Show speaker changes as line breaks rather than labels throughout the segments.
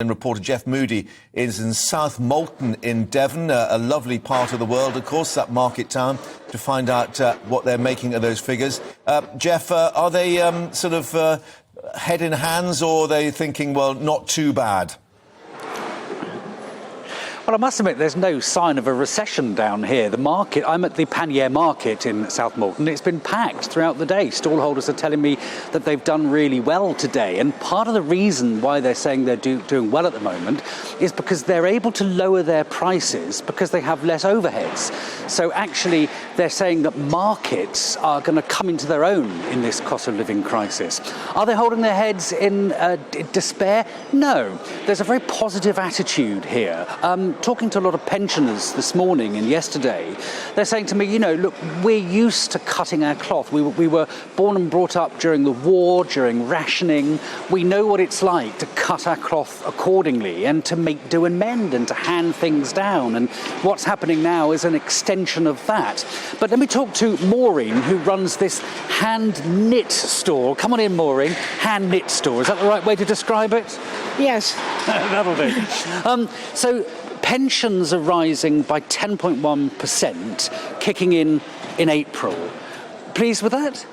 And reporter Jeff Moody is in South Molton in Devon, a lovely part of the world, of course, that market town, to find out what they're making of those figures. Jeff, are they sort of head in hands, or are they thinking, well, not too bad?
Well, I must admit, there's no sign of a recession down here. The market, I'm at the Pannier Market in South Molton. It's been packed throughout the day. Stallholders are telling me that they've done really well today. And part of the reason why they're saying they're doing well at the moment is because they're able to lower their prices because they have less overheads. So actually, they're saying that markets are going to come into their own in this cost of living crisis. Are they holding their heads in despair? No. There's a very positive attitude here. Talking to a lot of pensioners this morning and yesterday, they're saying to me, you know, look, we're used to cutting our cloth. We were born and brought up during the war, during rationing. We know what it's like to cut our cloth accordingly and to make do and mend and to hand things down. And what's happening now is an extension of that. But let me talk to Maureen, who runs this hand knit store. Come on in, Maureen. Hand knit store. Is that the right way to describe it?
Yes.
That'll do. So pensions are rising by 10.1%, kicking in April. Pleased with that?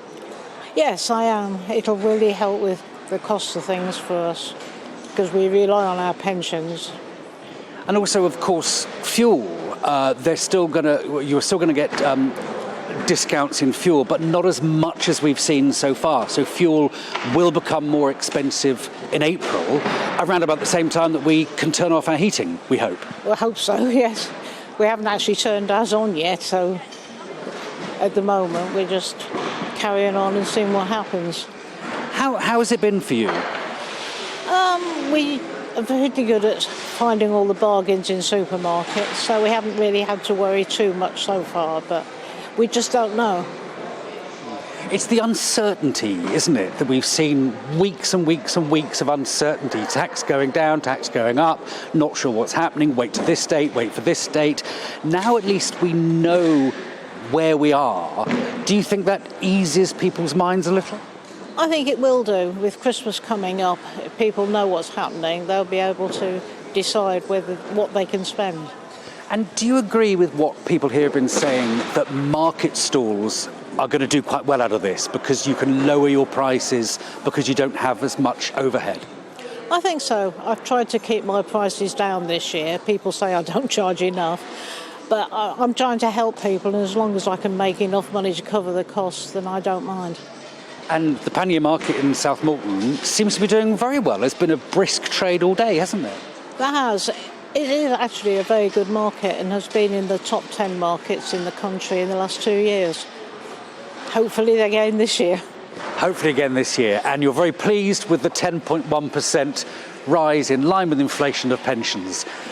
Yes, I am. It'll really help with the cost of things for us because we rely on our pensions.
And also, of course, fuel. You're still going to get discounts in fuel, but not as much as we've seen so far. So fuel will become more expensive in April, around about the same time that we can turn off our heating, we hope.
Well, I hope so, yes. We haven't actually turned ours on yet, so at the moment we're just carrying on and seeing what happens.
How has it been for you?
We are pretty good at finding all the bargains in supermarkets, so we haven't really had to worry too much so far, but we just don't know.
It's the uncertainty, isn't it, that we've seen weeks and weeks and weeks of uncertainty. Tax going down, tax going up, not sure what's happening, wait to this date, wait for this date. Now at least we know where we are. Do you think that eases people's minds a little?
I think it will do. With Christmas coming up, if people know what's happening, they'll be able to decide what they can spend.
And do you agree with what people here have been saying, that market stalls are going to do quite well out of this because you can lower your prices because you don't have as much overhead?
I think so. I've tried to keep my prices down this year. People say I don't charge enough, but I'm trying to help people, and as long as I can make enough money to cover the costs, then I don't mind.
And the Pannier Market in South Molton seems to be doing very well. There's been a brisk trade all day, hasn't there?
There has. It is actually a very good market and has been in the top 10 markets in the country in the last 2 years. Hopefully again this year.
Hopefully again this year. And you're very pleased with the 10.1% rise in line with inflation of pensions.